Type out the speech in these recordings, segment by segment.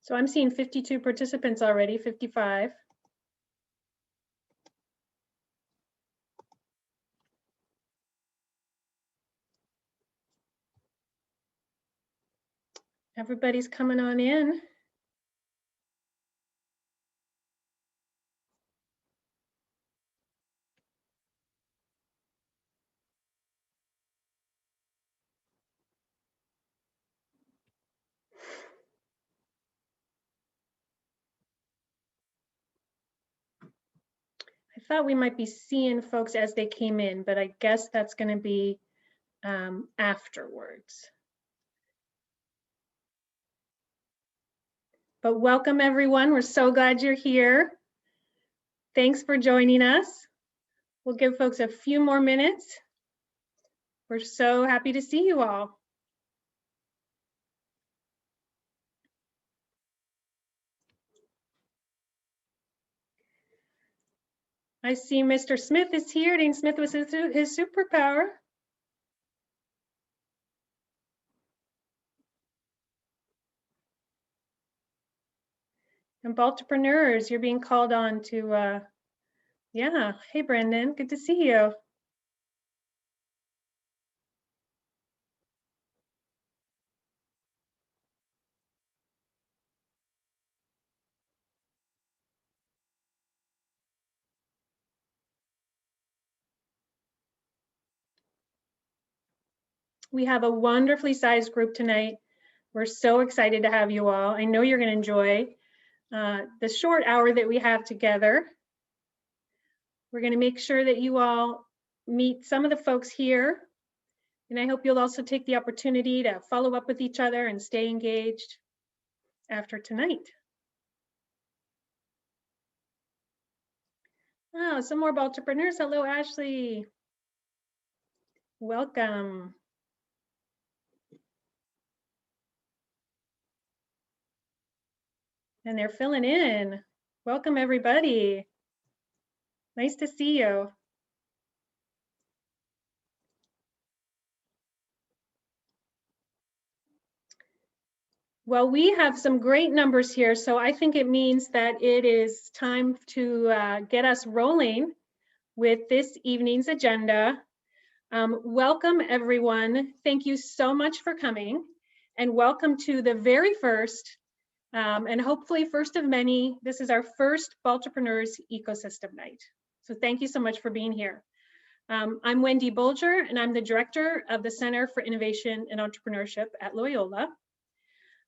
So I'm seeing 52 participants already, 55. Everybody's coming on in. I thought we might be seeing folks as they came in, but I guess that's going to be afterwards. But welcome everyone. We're so glad you're here. Thanks for joining us. We'll give folks a few more minutes. We're so happy to see you all. I see Mr. Smith is here. Dean Smith was his superpower. And Baltipreneurs, you're being called on to, yeah. Hey, Brendan, good to see you. We have a wonderfully sized group tonight. We're so excited to have you all. I know you're going to enjoy the short hour that we have together. We're going to make sure that you all meet some of the folks here. And I hope you'll also take the opportunity to follow up with each other and stay engaged after tonight. Oh, some more Baltipreneurs. Hello, Ashley. Welcome. And they're filling in. Welcome, everybody. Nice to see you. Well, we have some great numbers here, so I think it means that it is time to get us rolling with this evening's agenda. Welcome, everyone. Thank you so much for coming, and welcome to the very first, and hopefully first of many. This is our first Baltipreneurs Ecosystem Night. So thank you so much for being here. I'm Wendy Bolger, and I'm the Director of the Center for Innovation and Entrepreneurship at Loyola.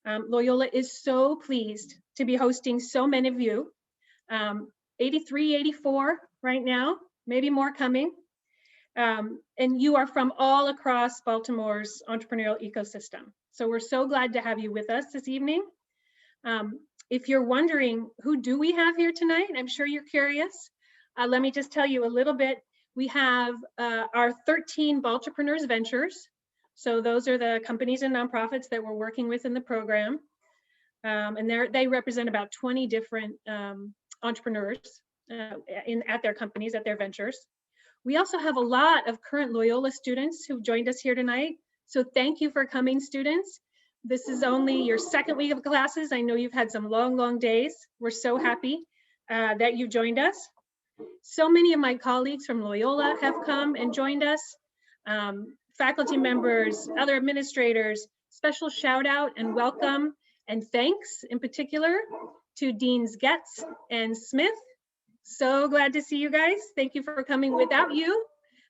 Loyola is so pleased to be hosting so many of you, 83, 84 right now, maybe more coming. And you are from all across Baltimore's entrepreneurial ecosystem. So we're so glad to have you with us this evening. If you're wondering, who do we have here tonight? I'm sure you're curious. Let me just tell you a little bit. We have our 13 Baltipreneurs Ventures. So those are the companies and nonprofits that we're working with in the program. And they represent about 20 different entrepreneurs at their companies, at their ventures. We also have a lot of current Loyola students who've joined us here tonight. So thank you for coming, students. This is only your second week of classes. I know you've had some long, long days. We're so happy that you joined us. So many of my colleagues from Loyola have come and joined us. Faculty members, other administrators, special shout out and welcome and thanks in particular to Deans Getz and Smith. So glad to see you guys. Thank you for coming. Without you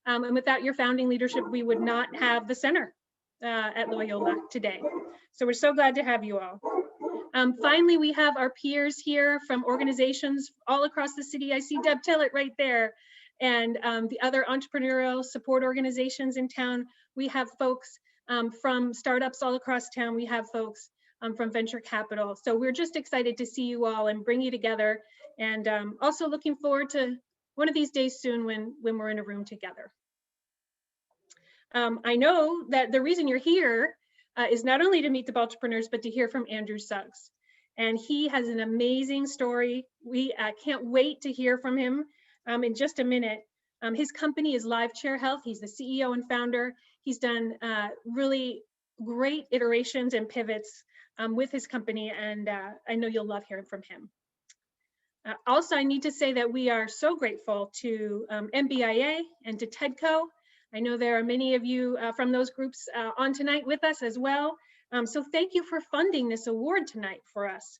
and without your founding leadership, we would not have the center at Loyola today. So we're so glad to have you all. Finally, we have our peers here from organizations all across the city. I see Deb Tillett right there. And the other entrepreneurial support organizations in town. We have folks from startups all across town. We have folks from venture capital. So we're just excited to see you all and bring you together. And also looking forward to one of these days soon when we're in a room together. I know that the reason you're here is not only to meet the Baltipreneurs, but to hear from Andrew Suggs. And he has an amazing story. We can't wait to hear from him. In just a minute. His company is LiveChair Health. He's the CEO and founder. He's done really great iterations and pivots with his company, and I know you'll love hearing from him. Also, I need to say that we are so grateful to MBIA and to TEDCO. I know there are many of you from those groups on tonight with us as well. So thank you for funding this award tonight for us.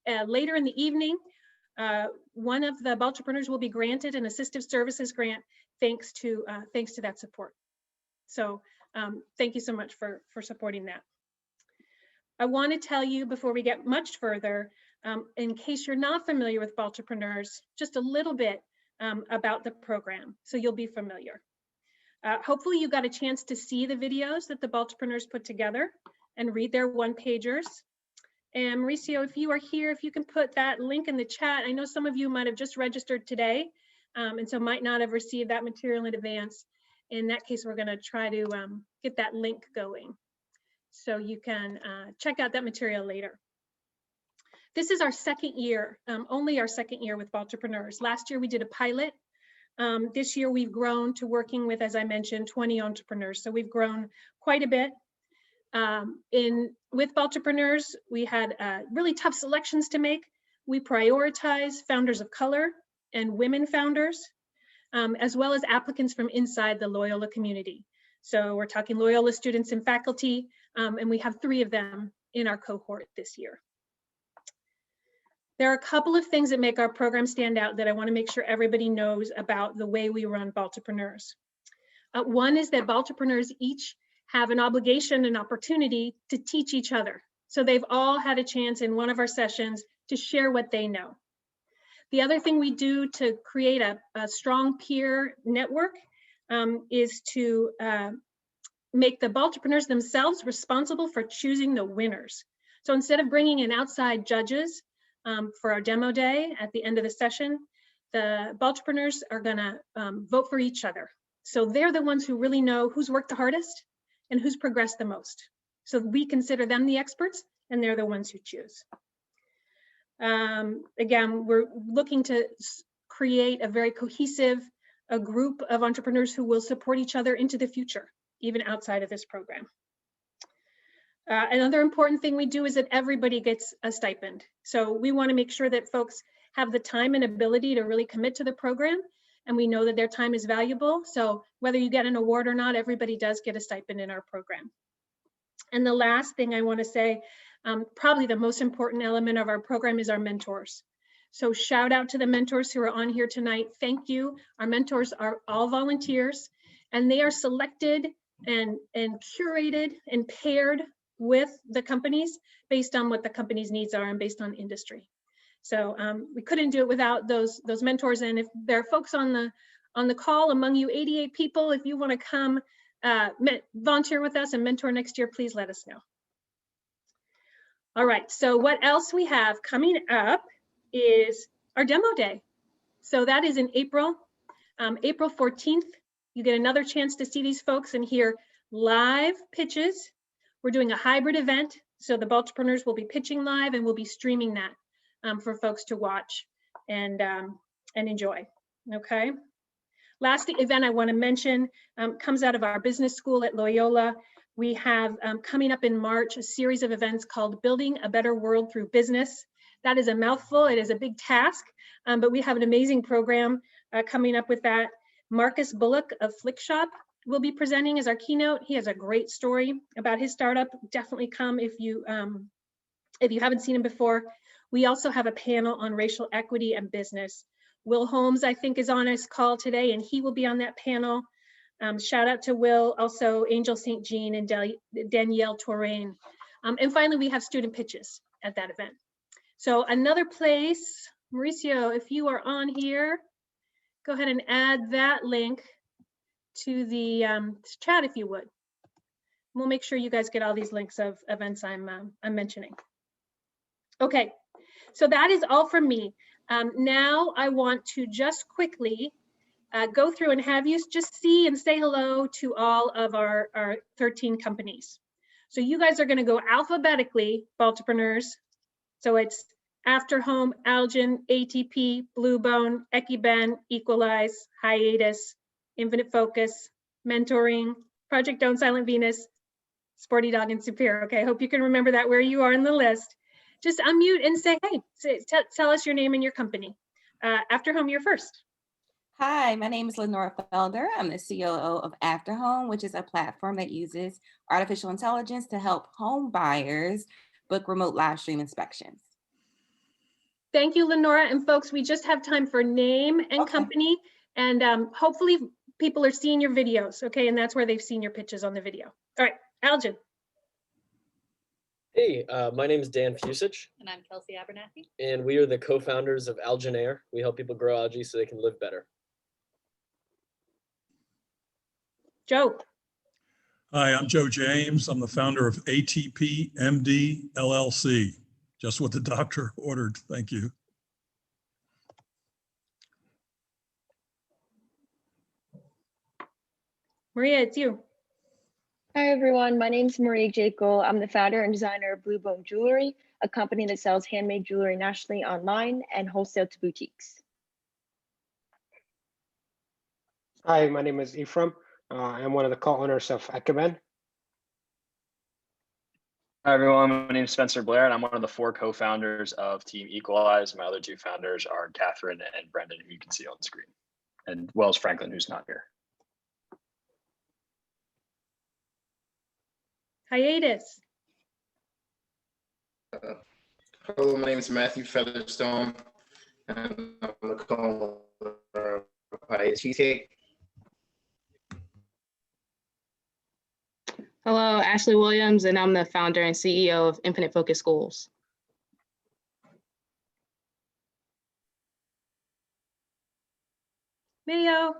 Later in the evening, one of the Baltipreneurs will be granted an assistive services grant thanks to that support. So thank you so much for supporting that. I want to tell you before we get much further, in case you're not familiar with Baltipreneurs, just a little bit about the program, so you'll be familiar. Hopefully you got a chance to see the videos that the Baltipreneurs put together and read their one-pagers. And Mauricio, if you are here, if you can put that link in the chat. I know some of you might have just registered today, and so might not have received that material in advance. In that case, we're going to try to get that link going so you can check out that material later. This is our second year, only our second year with Baltipreneurs. Last year we did a pilot. This year we've grown to working with, as I mentioned, 20 entrepreneurs. So we've grown quite a bit. With Baltipreneurs, we had really tough selections to make. We prioritize founders of color and women founders, as well as applicants from inside the Loyola community. So we're talking Loyola students and faculty, and we have 3 of them in our cohort this year. There are a couple of things that make our program stand out that I want to make sure everybody knows about the way we run Baltipreneurs. One is that Baltipreneurs each have an obligation and opportunity to teach each other. So they've all had a chance in one of our sessions to share what they know. The other thing we do to create a strong peer network is to make the Baltipreneurs themselves responsible for choosing the winners. So instead of bringing in outside judges for our demo day at the end of the session, the Baltipreneurs are gonna vote for each other. So they're the ones who really know who's worked the hardest and who's progressed the most. So we consider them the experts, and they're the ones who choose. Again, we're looking to create a very cohesive group of entrepreneurs who will support each other into the future, even outside of this program. Another important thing we do is that everybody gets a stipend. So we want to make sure that folks have the time and ability to really commit to the program, and we know that their time is valuable. So whether you get an award or not, everybody does get a stipend in our program. And the last thing I want to say, probably the most important element of our program is our mentors. So shout out to the mentors who are on here tonight. Thank you. Our mentors are all volunteers, and they are selected and curated and paired with the companies based on what the company's needs are and based on industry. So we couldn't do it without those mentors. And if there are folks on the call among you, 88 people, if you want to come volunteer with us and mentor next year, please let us know. All right, so what else we have coming up is our demo day. So that is in April, April 14th. You get another chance to see these folks and hear live pitches. We're doing a hybrid event, so the Baltipreneurs will be pitching live, and we'll be streaming that for folks to watch and enjoy. Okay. Last event I want to mention comes out of our business school at Loyola. We have coming up in March a series of events called Building a Better World Through Business. That is a mouthful. It is a big task, but we have an amazing program coming up with that. Marcus Bullock of Flickshop will be presenting as our keynote. He has a great story about his startup. Definitely come if you haven't seen him before. We also have a panel on racial equity and business. Will Holmes, I think, is on his call today, and he will be on that panel. Shout out to Will, also Angel St. Jean and Danielle Touraine. And finally, we have student pitches at that event. So another place, Mauricio, if you are on here, go ahead and add that link to the chat if you would. We'll make sure you guys get all these links of events I'm mentioning. Okay, so that is all from me. Now I want to just quickly go through and have you just see and say hello to all of our 13 companies. So you guys are going to go alphabetically, Baltipreneurs. So it's After Home, Algin, ATP, Bluebone, Ekiben, Equalize, Hiatus, Infinite Focus, Mentoring, Project Own Silent Venus, Sporty Dog and Superior. Okay, I hope you can remember that where you are in the list. Just unmute and say, hey, tell us your name and your company. After Home, you're first. Hi, my name is Lenora Felder. I'm the COO of After Home, which is a platform that uses artificial intelligence to help home buyers book remote live stream inspections. Thank you, Lenora. And folks, we just have time for name and company. And hopefully people are seeing your videos, okay? And that's where they've seen your pitches on the video. All right, Algin. Hey, my name is Dan Fusich. And I'm Kelsey Abernathy. And we are the co-founders of Algin Air. We help people grow algae so they can live better. Joe. Hi, I'm Joe James. I'm the founder of ATP MD LLC. Just what the doctor ordered. Thank you. Maria, it's you. Hi, everyone. My name is Maria Jacob. I'm the founder and designer of Blue Bone Jewelry, a company that sells handmade jewelry nationally online and wholesale to boutiques. Hi, my name is Ephraim. I'm one of the co-owners of Ecomen. Hi, everyone. My name is Spencer Blair, and I'm one of the 4 co-founders of Team Equalize. My other 2 founders are Catherine and Brendan, who you can see on the screen, and Wells Franklin, who's not here. Hiatus. Hello, my name is Matthew Featherstone, and I'm the co-owner of Hiatus Cheesecake. Hello, Ashley Williams, and I'm the founder and CEO of Infinite Focus Schools. Mayo.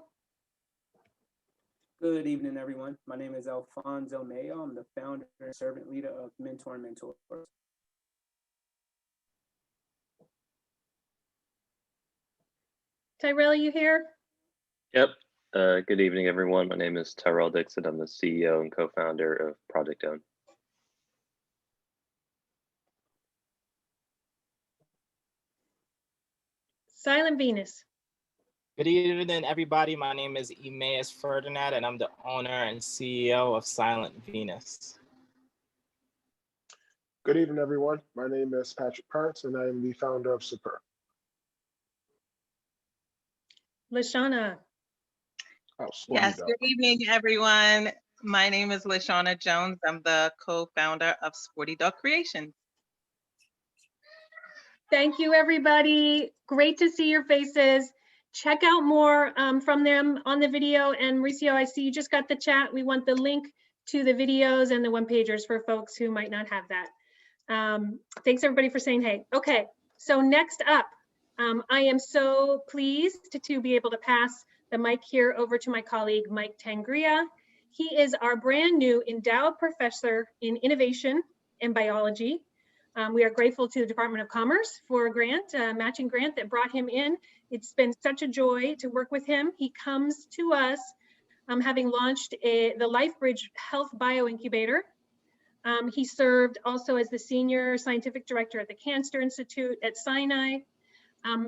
Good evening, everyone. My name is Alfonso Mayo. I'm the founder and servant leader of Mentor and Mentors. Tyrell, you here? Yep. Good evening, everyone. My name is Tyrell Dixon. I'm the CEO and co-founder of Project Own. Silent Venus. Good evening, everybody. My name is Emmaus Ferdinand, and I'm the owner and CEO of Silent Venus. Good evening, everyone. My name is Patrick Parts, and I am the founder of Super. Lashana. Oh, yes, good evening, everyone. My name is Lashana Jones. I'm the co-founder of Sporty Dog Creations. Thank you, everybody. Great to see your faces. Check out more from them on the video. And Mauricio, I see you just got the chat. We want the link to the videos and the one-pagers for folks who might not have that. Thanks, everybody, for saying hey. Okay, so next up, I am so pleased to be able to pass the mic here over to my colleague, Mike Tangria. He is our brand new endowed professor in innovation and biology. We are grateful to the Department of Commerce for a grant, matching grant that brought him in. It's been such a joy to work with him. He comes to us having launched the LifeBridge Health Bioincubator. He served also as the Senior Scientific Director at the Cancer Institute at Sinai.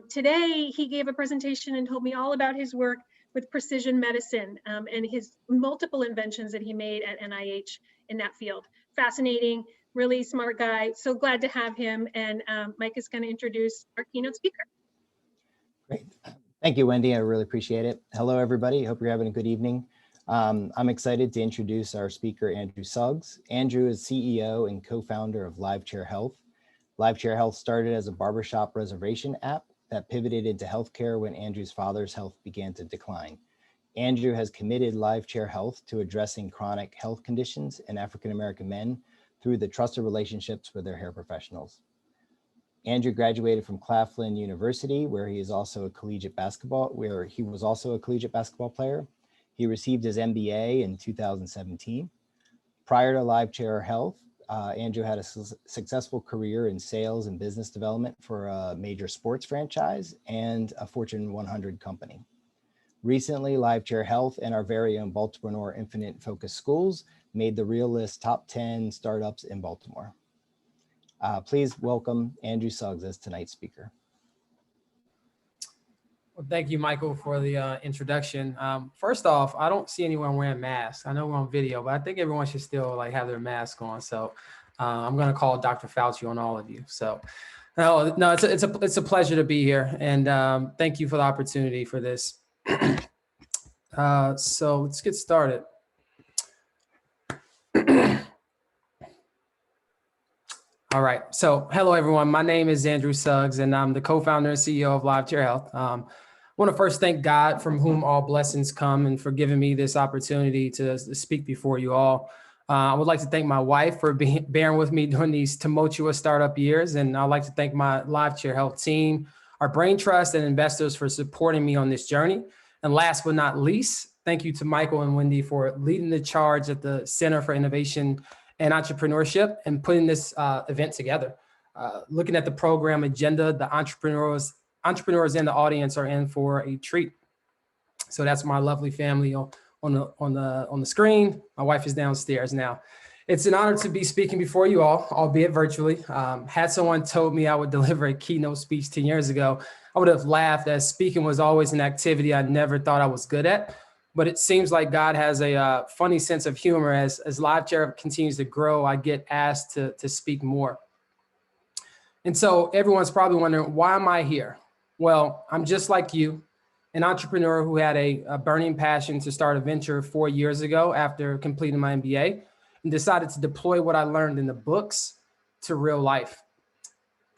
Today, he gave a presentation and told me all about his work with precision medicine and his multiple inventions that he made at NIH in that field. Fascinating, really smart guy. So glad to have him. And Mike is going to introduce our keynote speaker. Great. Thank you, Wendy. I really appreciate it. Hello, everybody. Hope you're having a good evening. I'm excited to introduce our speaker, Andrew Suggs. Andrew is CEO and co-founder of LiveChair Health. LiveChair Health started as a barbershop reservation app that pivoted into healthcare when Andrew's father's health began to decline. Andrew has committed LiveChair Health to addressing chronic health conditions in African-American men through the trusted relationships with their hair professionals. Andrew graduated from Claflin University, where he was also a collegiate basketball player. He received his MBA in 2017. Prior to LiveChair Health, Andrew had a successful career in sales and business development for a major sports franchise and a Fortune 100 company. Recently, LiveChair Health and our very own Baltipreneurs Infinite Focus Schools made the Real List Top 10 startups in Baltimore. Please welcome Andrew Suggs as tonight's speaker. Well, thank you, Michael, for the introduction. First off, I don't see anyone wearing masks. I know we're on video, but I think everyone should still like have their mask on. So I'm going to call Dr. Fauci on all of you. So no, it's a pleasure to be here, and thank you for the opportunity for this. So let's get started. All right. So hello, everyone. My name is Andrew Suggs, and I'm the co-founder and CEO of LiveChair Health. I want to first thank God, from whom all blessings come, and for giving me this opportunity to speak before you all. I would like to thank my wife for bearing with me during these tumultuous startup years, and I'd like to thank my LiveChair Health team, our brain trust, and investors for supporting me on this journey. And last but not least, thank you to Michael and Wendy for leading the charge at the Center for Innovation and Entrepreneurship and putting this event together. Looking at the program agenda, the entrepreneurs in the audience are in for a treat. So that's my lovely family on the screen. My wife is downstairs now. It's an honor to be speaking before you all, albeit virtually. Had someone told me I would deliver a keynote speech 10 years ago, I would have laughed, as speaking was always an activity I never thought I was good at. But it seems like God has a funny sense of humor. As LiveChair continues to grow, I get asked to speak more. And so everyone's probably wondering, why am I here? Well, I'm just like you, an entrepreneur who had a burning passion to start a venture 4 years ago after completing my MBA, and decided to deploy what I learned in the books to real life.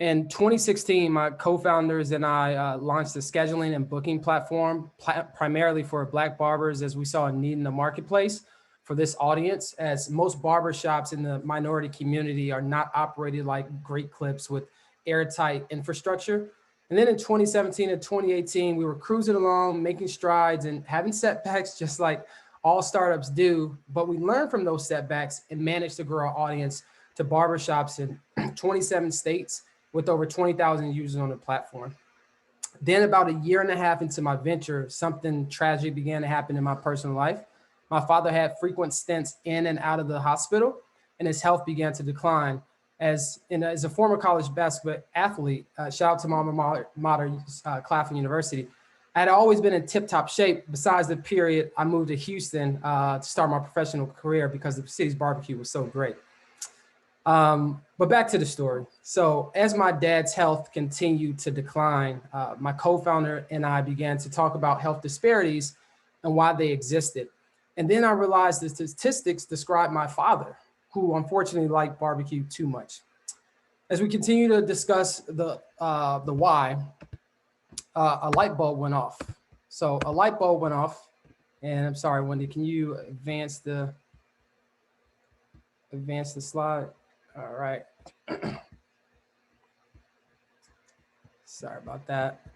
In 2016, my co-founders and I launched a scheduling and booking platform primarily for Black barbers, as we saw a need in the marketplace for this audience, as most barbershops in the minority community are not operated like Great Clips with airtight infrastructure. And then in 2017 and 2018, we were cruising along, making strides and having setbacks just like all startups do. But we learned from those setbacks and managed to grow our audience to barbershops in 27 states with over 20,000 users on the platform. Then about a year and a half into my venture, something tragic began to happen in my personal life. My father had frequent stints in and out of the hospital, and his health began to decline. As a former college basketball athlete, shout out to my alma mater, Claflin University, I had always been in tip-top shape. Besides the period, I moved to Houston to start my professional career because the city's barbecue was so great. But back to the story. So as my dad's health continued to decline, my co-founder and I began to talk about health disparities and why they existed. And then I realized the statistics describe my father, who unfortunately liked barbecue too much. As we continue to discuss the why, a light bulb went off. So a light bulb went off, and I'm sorry, Wendy, can you advance the slide? All right. Sorry about that.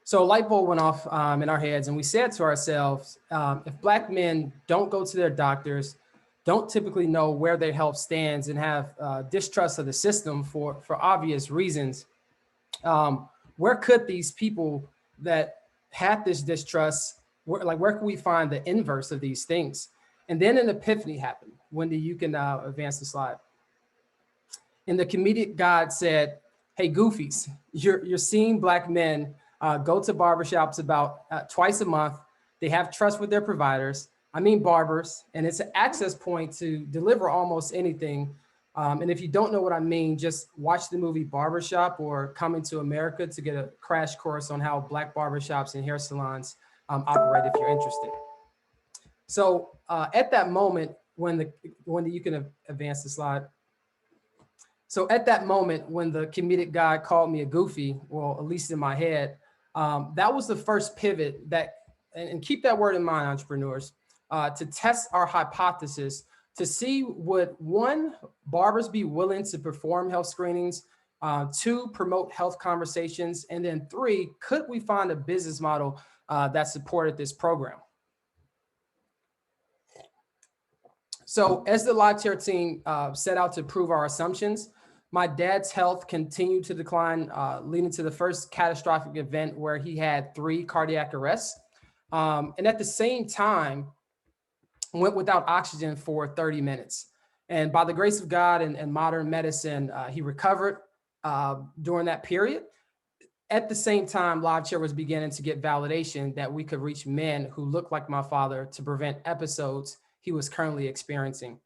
So a light bulb went off in our heads, and we said to ourselves, if Black men don't go to their doctors, don't typically know where their health stands, and have distrust of the system for obvious reasons, where could these people that had this distrust, where can we find the inverse of these things? And then an epiphany happened. Wendy, you can advance the slide. And the comedic God said, hey, goofies, you're seeing Black men go to barbershops about twice a month. They have trust with their providers, I mean barbers, and it's an access point to deliver almost anything. And if you don't know what I mean, just watch the movie Barbershop or Coming to America to get a crash course on how Black barbershops and hair salons operate if you're interested. So at that moment, when you can advance the slide. So at that moment, when the comedic guy called me a goofy, well, at least in my head, that was the first pivot that, and keep that word in mind, entrepreneurs, to test our hypothesis to see would, one, barbers be willing to perform health screenings, two, promote health conversations, and then three, could we find a business model that supported this program? So as the LiveChair team set out to prove our assumptions, my dad's health continued to decline, leading to the first catastrophic event where he had 3 cardiac arrests. And at the same time, went without oxygen for 30 minutes. And by the grace of God and modern medicine, he recovered during that period. At the same time, LiveChair was beginning to get validation that we could reach men who looked like my father to prevent episodes he was currently experiencing.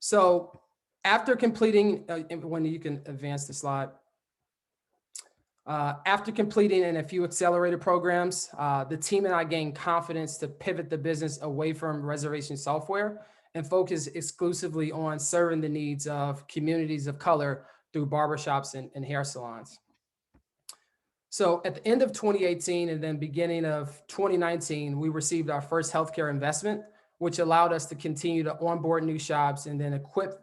So after completing, Wendy, you can advance the slide. After completing in a few accelerator programs, the team and I gained confidence to pivot the business away from reservation software and focus exclusively on serving the needs of communities of color through barbershops and hair salons. So at the end of 2018 and then beginning of 2019, we received our first healthcare investment, which allowed us to continue to onboard new shops and then equip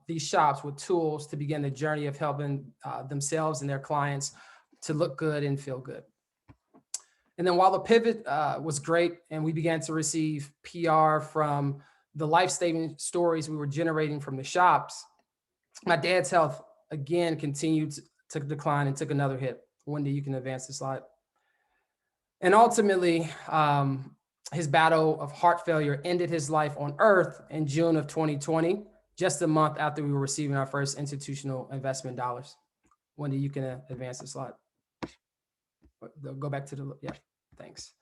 these shops with tools to begin the journey of helping themselves and their clients to look good and feel good. And then while the pivot was great and we began to receive PR from the life-saving stories we were generating from the shops, my dad's health again continued to decline and took another hit. Wendy, you can advance the slide. And ultimately, his battle of heart failure ended his life on Earth in June of 2020, just a month after we were receiving our first institutional investment dollars. Wendy, you can advance the slide. Go back to the, yeah, thanks.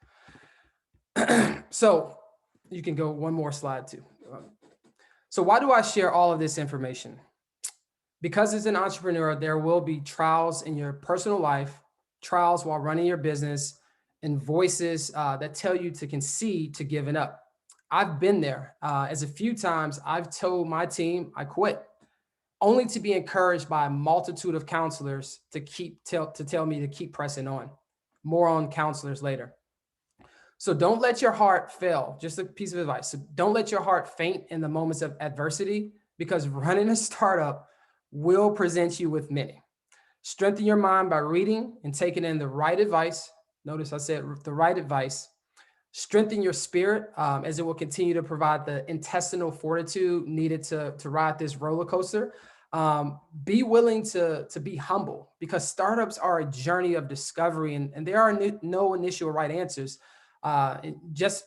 So you can go one more slide too. So why do I share all of this information? Because as an entrepreneur, there will be trials in your personal life, trials while running your business, and voices that tell you to concede to giving up. I've been there. As a few times I've told my team I quit, only to be encouraged by a multitude of counselors to tell me to keep pressing on. More on counselors later. So don't let your heart fail. Just a piece of advice. So don't let your heart faint in the moments of adversity, because running a startup will present you with many. Strengthen your mind by reading and taking in the right advice. Notice I said the right advice. Strengthen your spirit as it will continue to provide the intestinal fortitude needed to ride this roller coaster. Be willing to be humble, because startups are a journey of discovery and there are no initial right answers. You just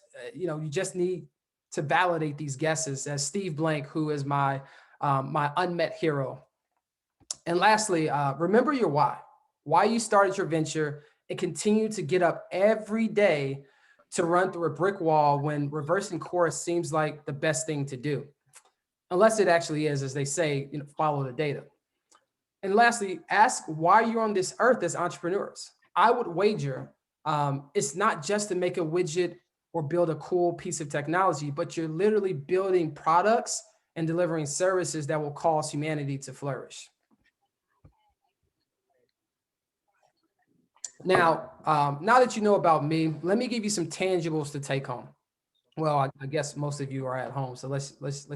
need to validate these guesses, as Steve Blank, who is my unmet hero. And lastly, remember your why you started your venture, and continue to get up every day to run through a brick wall when reversing course seems like the best thing to do. Unless it actually is, as they say, follow the data. And lastly, ask why you're on this earth as entrepreneurs. I would wager it's not just to make a widget or build a cool piece of technology, but you're literally building products and delivering services that will cause humanity to flourish. Now, now that you know about me, let me give you some tangibles to take home. Well, I guess most of you are at home, so let's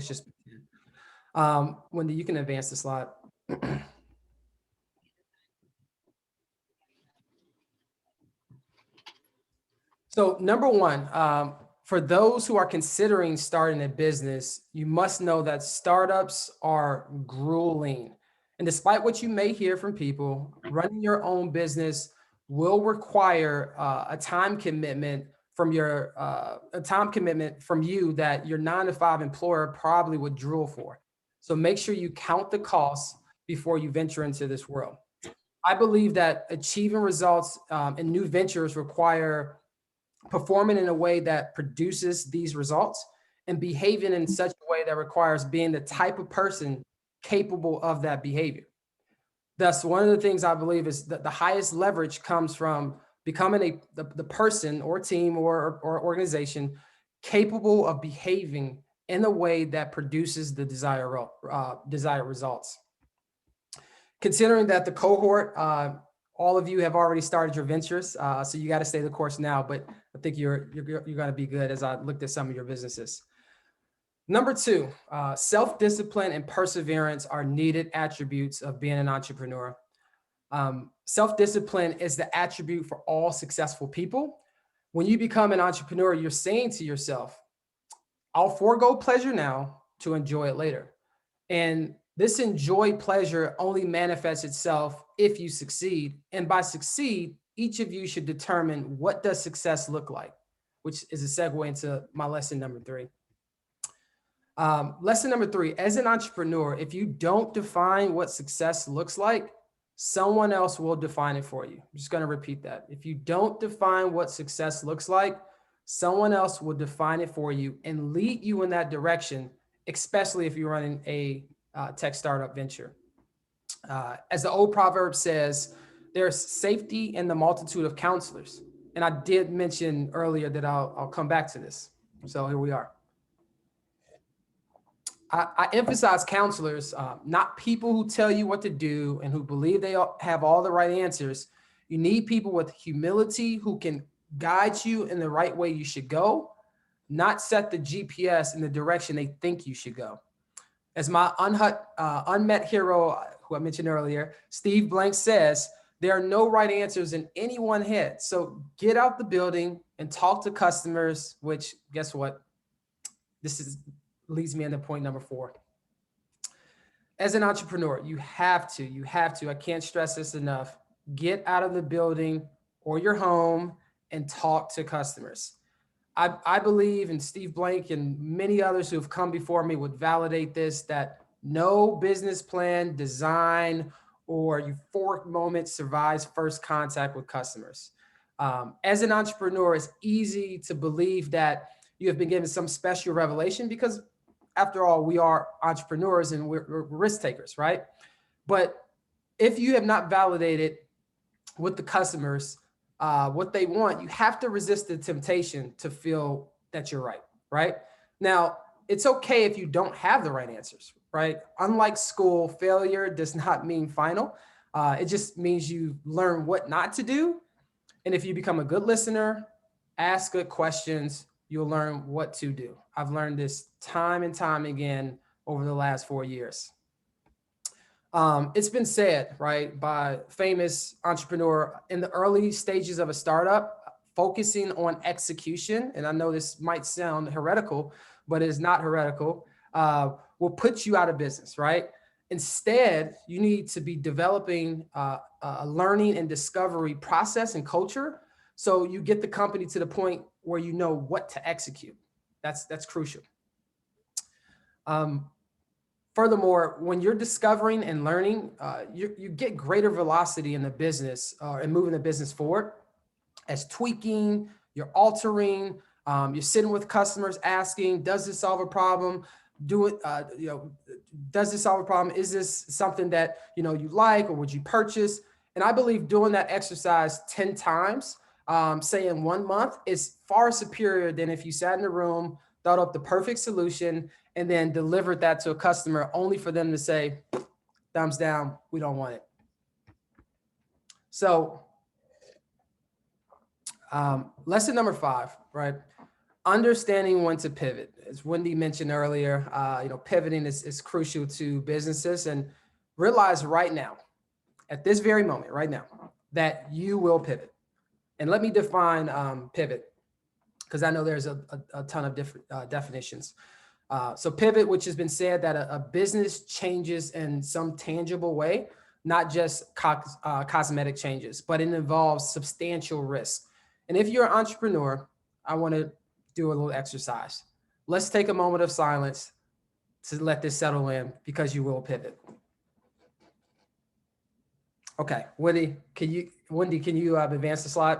just begin. Wendy, you can advance the slide. So number one, for those who are considering starting a business, you must know that startups are grueling. And despite what you may hear from people, running your own business will require a time commitment from you that your 9-to-5 employer probably would drool for. So make sure you count the costs before you venture into this world. I believe that achieving results in new ventures require performing in a way that produces these results and behaving in such a way that requires being the type of person capable of that behavior. Thus, one of the things I believe is that the highest leverage comes from becoming the person or team or organization capable of behaving in a way that produces the desired results. Considering that the cohort, all of you have already started your ventures, so you got to stay the course now, but I think you're going to be good as I looked at some of your businesses. Number two, self-discipline and perseverance are needed attributes of being an entrepreneur. Self-discipline is the attribute for all successful people. When you become an entrepreneur, you're saying to yourself, I'll forego pleasure now to enjoy it later. And this enjoy pleasure only manifests itself if you succeed. And by succeed, each of you should determine what does success look like, which is a segue into my lesson number three. Lesson number three, as an entrepreneur, if you don't define what success looks like, someone else will define it for you. I'm just going to repeat that. If you don't define what success looks like, someone else will define it for you and lead you in that direction, especially if you're running a tech startup venture. As the old proverb says, there's safety in the multitude of counselors. And I did mention earlier that I'll come back to this. So here we are. I emphasize counselors, not people who tell you what to do and who believe they have all the right answers. You need people with humility who can guide you in the right way you should go, not set the GPS in the direction they think you should go. As my unmet hero, who I mentioned earlier, Steve Blank says, there are no right answers in any one head. So get out the building and talk to customers, which guess what? Leads me into point number 4. As an entrepreneur, you have to, I can't stress this enough, get out of the building or your home and talk to customers. I believe, and Steve Blank and many others who have come before me would validate this, that no business plan, design, or euphoric moment survives first contact with customers. As an entrepreneur, it's easy to believe that you have been given some special revelation because after all, we are entrepreneurs and we're risk takers, right? But if you have not validated with the customers what they want, you have to resist the temptation to feel that you're right, right? Now, it's okay if you don't have the right answers, right? Unlike school, failure does not mean final. It just means you learn what not to do. And if you become a good listener, ask good questions, you'll learn what to do. I've learned this time and time again over the last 4 years. It's been said, right, by famous entrepreneur, in the early stages of a startup, focusing on execution, and I know this might sound heretical, but it's not heretical, will put you out of business, right? Instead, you need to be developing a learning and discovery process and culture so you get the company to the point where you know what to execute. That's crucial. Furthermore, when you're discovering and learning, you get greater velocity in the business and moving the business forward as tweaking, you're altering, you're sitting with customers asking, does this solve a problem? Does this solve a problem? Is this something that, you like, or would you purchase? And I believe doing that exercise 10 times, say in 1 month, is far superior than if you sat in a room, thought up the perfect solution, and then delivered that to a customer only for them to say, thumbs down, we don't want it. So lesson number 5, right? Understanding when to pivot. As Wendy mentioned earlier, pivoting is crucial to businesses, and realize right now, at this very moment, right now, that you will pivot. And let me define pivot, because I know there's a ton of different definitions. So pivot, which has been said that a business changes in some tangible way, not just cosmetic changes, but it involves substantial risk. And if you're an entrepreneur, I want to do a little exercise. Let's take a moment of silence to let this settle in, because you will pivot. Okay, Wendy, can you advance the slide?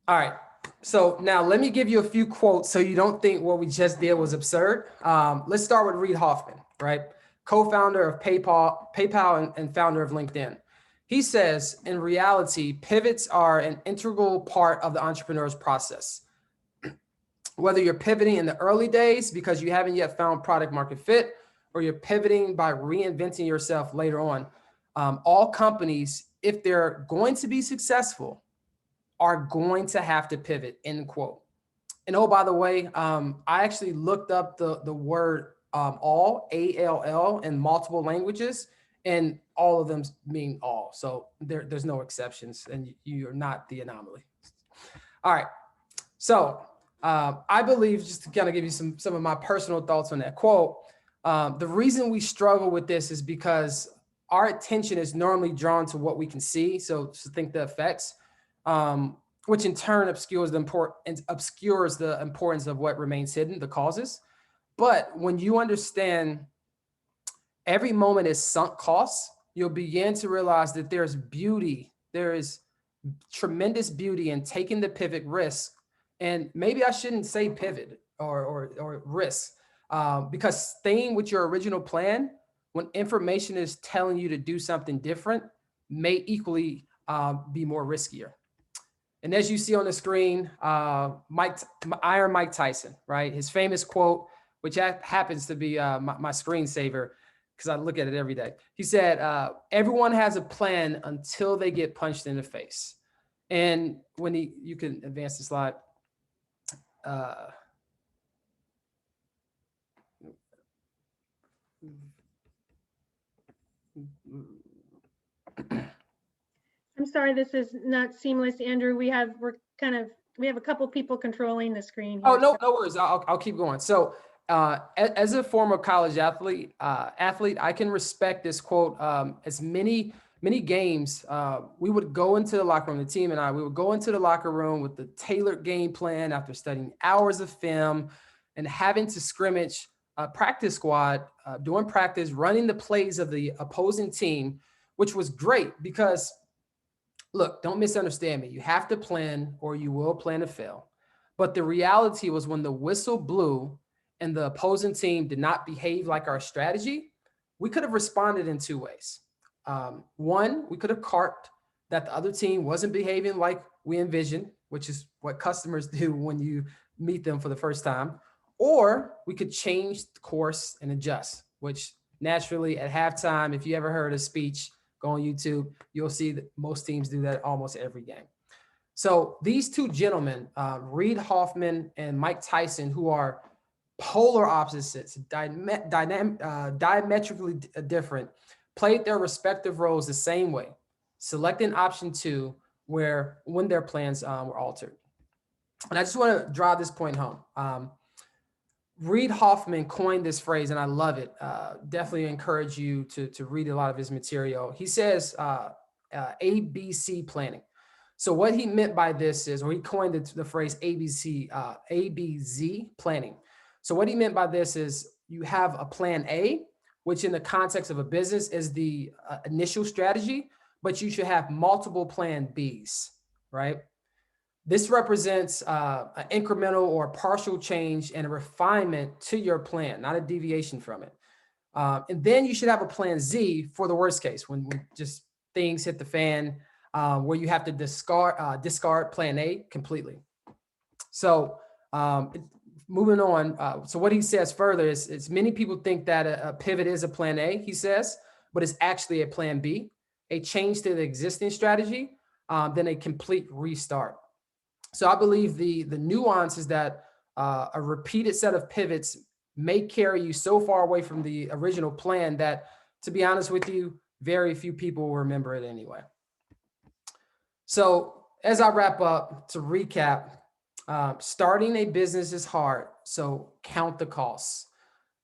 All right. So now let me give you a few quotes so you don't think what we just did was absurd. Let's start with Reid Hoffman, right? Co-founder of PayPal and founder of LinkedIn. He says, in reality, pivots are an integral part of the entrepreneur's process. Whether you're pivoting in the early days because you haven't yet found product market fit, or you're pivoting by reinventing yourself later on, all companies, if they're going to be successful, are going to have to pivot, end quote. And oh, by the way, I actually looked up the word all, A-L-L, in multiple languages, and all of them mean all. So there's no exceptions, and you're not the anomaly. All right. So I believe, just to kind of give you some of my personal thoughts on that quote, the reason we struggle with this is because our attention is normally drawn to what we can see. So think the effects, which in turn obscures the importance of what remains hidden, the causes. But when you understand every moment is sunk costs, you'll begin to realize that there is tremendous beauty in taking the pivot risk. And maybe I shouldn't say pivot or risk, because staying with your original plan when information is telling you to do something different may equally be more riskier. And as you see on the screen, Iron Mike Tyson, right? His famous quote, which happens to be my screensaver because I look at it every day. He said, everyone has a plan until they get punched in the face. And when you can advance the slide. I'm sorry, this is not seamless, Andrew. We have a couple people controlling the screen here. Oh, no worries. I'll keep going. So as a former college athlete, I can respect this quote. As many games, we would go into the locker room, the team and we would go into the locker room with the tailored game plan after studying hours of film and having to scrimmage practice squad, doing practice, running the plays of the opposing team, which was great because, look, don't misunderstand me. You have to plan or you will plan to fail. But the reality was when the whistle blew and the opposing team did not behave like our strategy, we could have responded in two ways. One, we could have carped that the other team wasn't behaving like we envisioned, which is what customers do when you meet them for the first time. Or we could change the course and adjust, which naturally at halftime, if you ever heard a speech, go on YouTube, you'll see that most teams do that almost every game. So these two gentlemen, Reid Hoffman and Mike Tyson, who are polar opposites, diametrically different, played their respective roles the same way, selecting option 2 when their plans were altered. And I just want to drive this point home. Reid Hoffman coined this phrase, and I love it. Definitely encourage you to read a lot of his material. He says ABC planning. So what he meant by this is, or he coined the phrase ABC, ABZ planning. So what he meant by this is you have a plan A, which in the context of a business is the initial strategy, but you should have multiple plan Bs, right? This represents an incremental or partial change and a refinement to your plan, not a deviation from it. And then you should have a plan Z for the worst case, when just things hit the fan, where you have to discard plan A completely. So moving on. So what he says further is many people think that a pivot is a plan A, he says, but it's actually a plan B, a change to the existing strategy, then a complete restart. So I believe the nuance is that a repeated set of pivots may carry you so far away from the original plan that, to be honest with you, very few people will remember it anyway. So as I wrap up, to recap, starting a business is hard, so count the costs.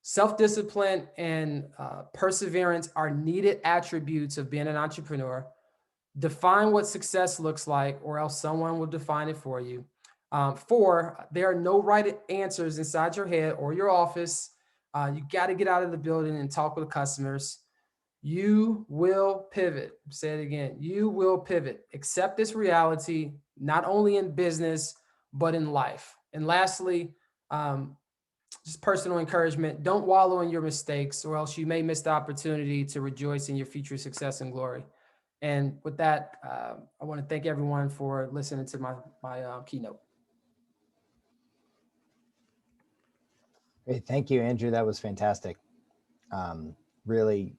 Self-discipline and perseverance are needed attributes of being an entrepreneur. Define what success looks like, or else someone will define it for you. 4, there are no right answers inside your head or your office. You got to get out of the building and talk with customers. You will pivot. Say it again. You will pivot. Accept this reality, not only in business, but in life. And lastly, just personal encouragement. Don't wallow in your mistakes, or else you may miss the opportunity to rejoice in your future success and glory. And with that, I want to thank everyone for listening to my keynote. Great. Thank you, Andrew. That was fantastic. Really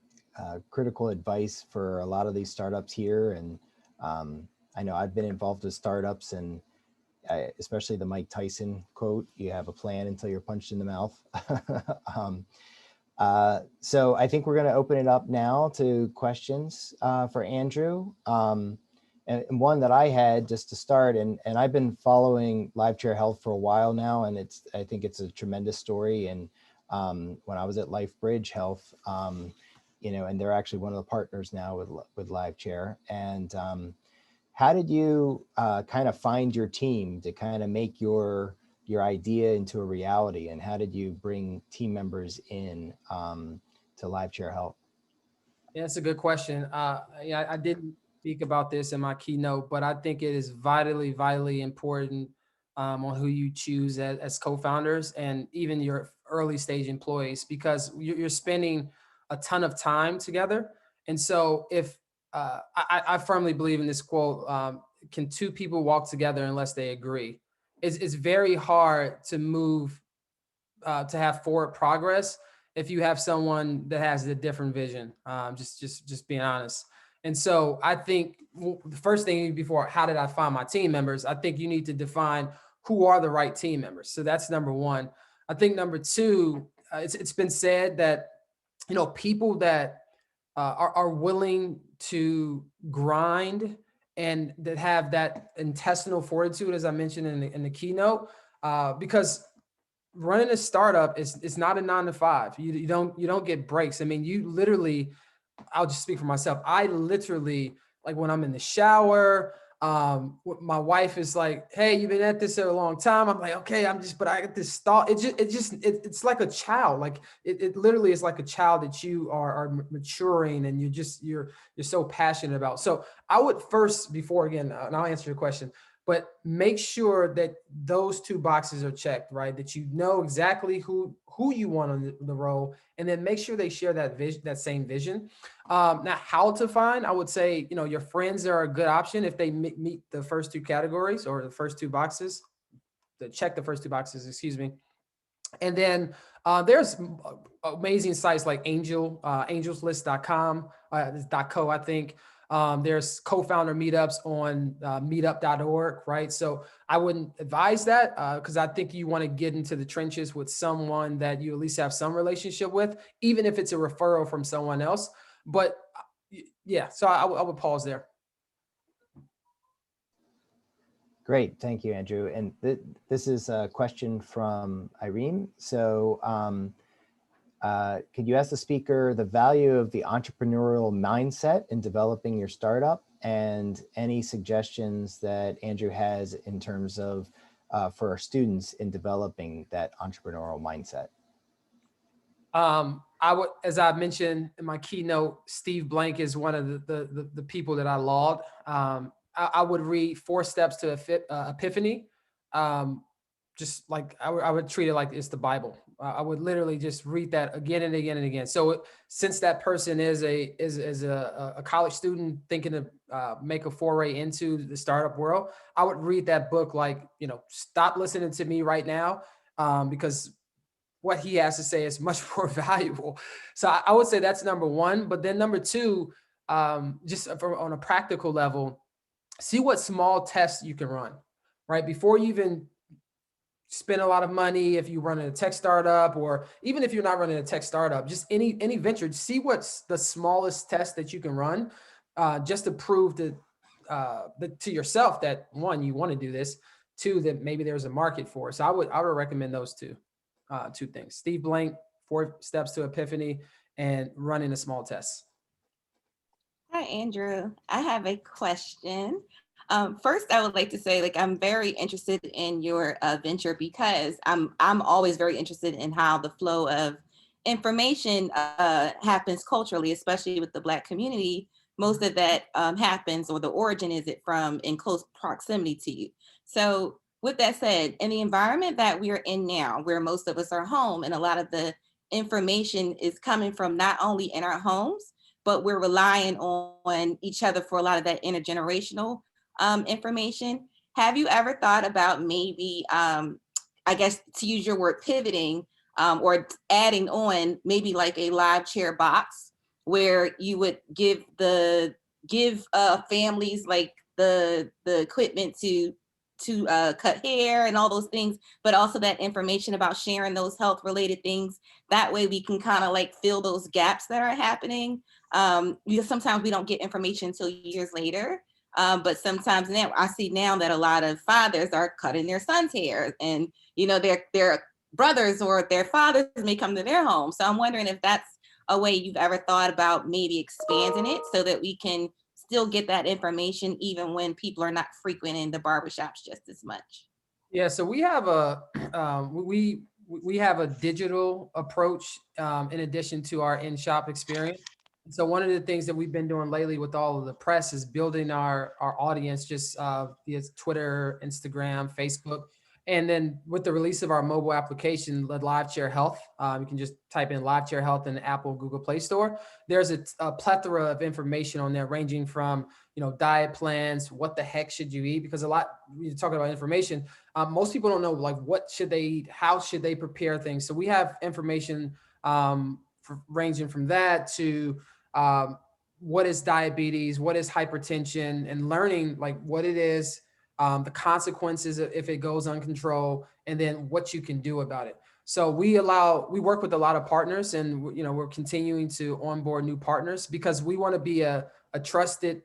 critical advice for a lot of these startups here. And I know I've been involved with startups, and especially the Mike Tyson quote, you have a plan until you're punched in the mouth. So I think we're going to open it up now to questions for Andrew. And one that I had just to start, and I've been following LiveChair Health for a while now, and I think it's a tremendous story. And when I was at LifeBridge Health, and they're actually one of the partners now with LiveChair. And how did you kind of find your team to kind of make your idea into a reality, and how did you bring team members in to LiveChair Health? Yeah, that's a good question. Yeah, I didn't speak about this in my keynote, but I think it is vitally important on who you choose as co-founders and even your early stage employees, because you're spending a ton of time together. And so if I firmly believe in this quote, can two people walk together unless they agree? It's very hard to move to have forward progress if you have someone that has a different vision. Just being honest. And so I think the first thing before, how did I find my team members? I think you need to define who are the right team members. So that's number one. I think number two, it's been said that, you know, people that are willing to grind and that have that intestinal fortitude, as I mentioned in the keynote, because running a startup is not a 9 to 5. You don't get breaks. I mean, you literally, I'll just speak for myself. I literally, like when I'm in the shower, my wife is like, "Hey, you've been at this a long time." I'm like, "Okay, but I get this thought." It's like a child. Like it literally is like a child that you are maturing, and you're so passionate about. So I would first, before again, and I'll answer your question, but make sure that those two boxes are checked, right? That you know exactly who you want on the role, and then make sure they share that vision, that same vision. Now, how to find? I would say, you know, your friends are a good option if they meet the first two categories or the first two boxes. To check the first two boxes, excuse me. And then there's amazing sites like angelslist.com, .co, I think. There's co-founder meetups on meetup.org, right? So I wouldn't advise that because I think you want to get into the trenches with someone that you at least have some relationship with, even if it's a referral from someone else. But yeah, so I would pause there. Great, thank you, Andrew. And this is a question from Irene. So could you ask the speaker the value of the entrepreneurial mindset in developing your startup, and any suggestions that Andrew has in terms of for our students in developing that entrepreneurial mindset? I would, as I mentioned in my keynote, Steve Blank is one of the people that I laud. I would read 4 Steps to Epiphany. Just like I would treat it like it's the Bible. I would literally just read that again and again and again. So since that person is a college student thinking to make a foray into the startup world, I would read that book like, you know, stop listening to me right now, because what he has to say is much more valuable. So I would say that's number one. But then number two, just on a practical level, see what small tests you can run, right? Before you even spend a lot of money, if you're running a tech startup, or even if you're not running a tech startup, just any venture, see what's the smallest test that you can run, just to prove to yourself that, one, you want to do this, two, that maybe there's a market for it. So I would recommend those two things: Steve Blank, 4 Steps to Epiphany, and running a small test. Hi, Andrew. I have a question. First, I would like to say, like, I'm very interested in your venture because I'm always very interested in how the flow of information happens culturally, especially with the Black community. Most of that happens, or the origin is it from, in close proximity to you. So with that said, in the environment that we're in now, where most of us are home and a lot of the information is coming from not only in our homes, but we're relying on each other for a lot of that intergenerational information. Have you ever thought about maybe, I guess to use your word, pivoting or adding on maybe like a LiveChair box where you would give families like the equipment to cut hair and all those things, but also that information about sharing those health related things. That way we can kind of like fill those gaps that are happening. Because sometimes we don't get information until years later. But sometimes now I see now that a lot of fathers are cutting their sons' hair, and you know their brothers or their fathers may come to their home. So I'm wondering if that's a way you've ever thought about maybe expanding it so that we can still get that information even when people are not frequenting the barbershops just as much. Yeah, so we have we have a digital approach in addition to our in-shop experience. So one of the things that we've been doing lately with all of the press is building our audience just via Twitter, Instagram, Facebook. And then with the release of our mobile application, LiveChair Health, you can just type in LiveChair Health in the Apple, Google Play Store. There's a plethora of information on there ranging from, diet plans, what the heck should you eat? Because a lot, you're talking about information. Most people don't know, like, what should they eat? How should they prepare things? So we have information ranging from that to what is diabetes, what is hypertension, and learning like what it is, the consequences if it goes uncontrolled, and then what you can do about it. So we work with a lot of partners, and we're continuing to onboard new partners because we want to be a trusted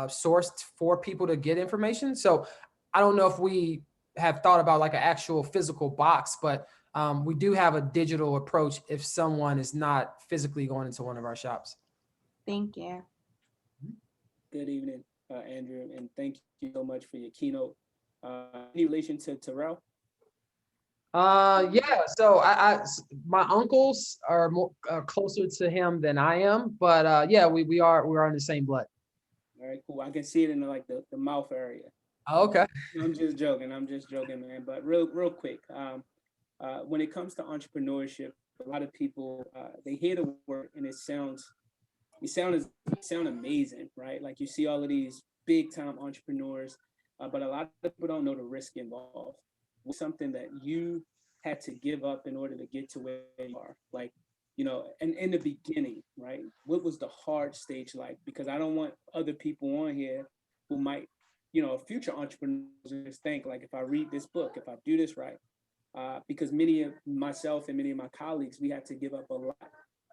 source for people to get information. So I don't know if we have thought about like an actual physical box, but we do have a digital approach if someone is not physically going into one of our shops. Thank you. Good evening, Andrew, and thank you so much for your keynote. Any relation to Terrell? Yeah. So my uncles are more closer to him than I am, but yeah, we are in the same blood. All right, cool. I can see it in like the mouth area. Oh, okay. I'm just joking, man. But real quick, when it comes to entrepreneurship, a lot of people they hear the word and it sound amazing, right? Like you see all of these big time entrepreneurs, but a lot of people don't know the risk involved. Something that you had to give up in order to get to where you are, like, and in the beginning, right? What was the hard stage like? Because I don't want other people on here who might, future entrepreneurs think like, if I read this book, if I do this right, because many of myself and many of my colleagues, we had to give up a lot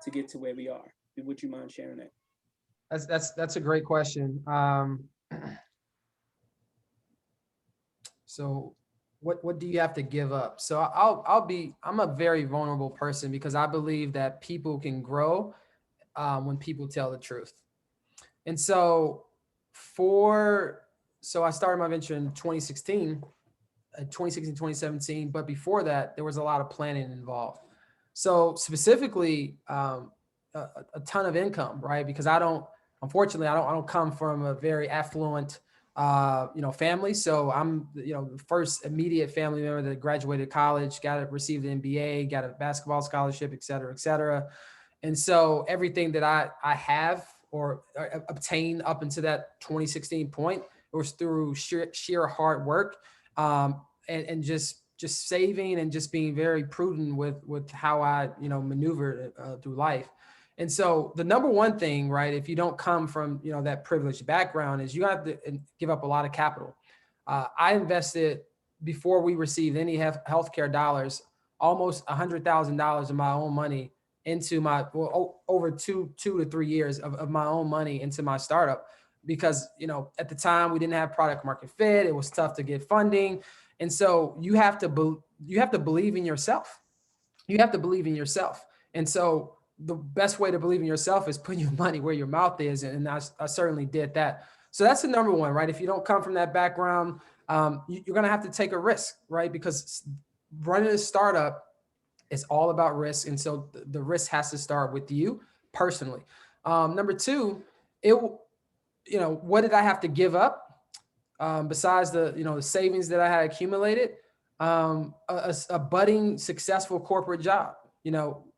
to get to where we are. Would you mind sharing that? That's a great question. So what do you have to give up? So I'm a very vulnerable person because I believe that people can grow when people tell the truth. And so I started my venture in 2016, 2017, but before that, there was a lot of planning involved. So specifically, a ton of income, right? Because unfortunately, I don't come from a very affluent family. So I'm, the first immediate family member that graduated college, received an MBA, got a basketball scholarship, et cetera, et cetera. And so everything that I have or obtained up until that 2016 point, it was through sheer hard work and just saving and just being very prudent with how I, maneuvered through life. And so the number one thing, right, if you don't come from, that privileged background, is you have to give up a lot of capital. I invested, before we received any healthcare dollars, almost $100,000 of my own money into over 2 to 3 years of my own money into my startup. Because, at the time we didn't have product market fit. It was tough to get funding. And so you have to believe in yourself. You have to believe in yourself. And so the best way to believe in yourself is putting your money where your mouth is. And I certainly did that. So that's the number one, right? If you don't come from that background, you're going to have to take a risk, right? Because running a startup is all about risk. And so the risk has to start with you personally. Number two, what did I have to give up? Besides the savings that I had accumulated, a budding successful corporate job.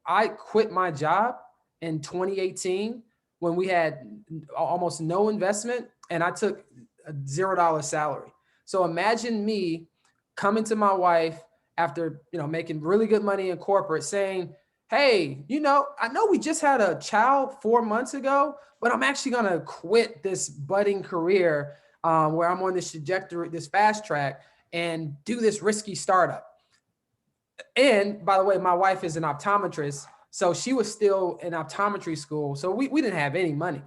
I quit my job in 2018 when we had almost no investment and I took a $0 salary. So imagine me coming to my wife after, making really good money in corporate saying, hey, I know we just had a child 4 months ago, but I'm actually going to quit this budding career where I'm on this trajectory, this fast track, and do this risky startup. And by the way, my wife is an optometrist, so she was still in optometry school. So we didn't have any money.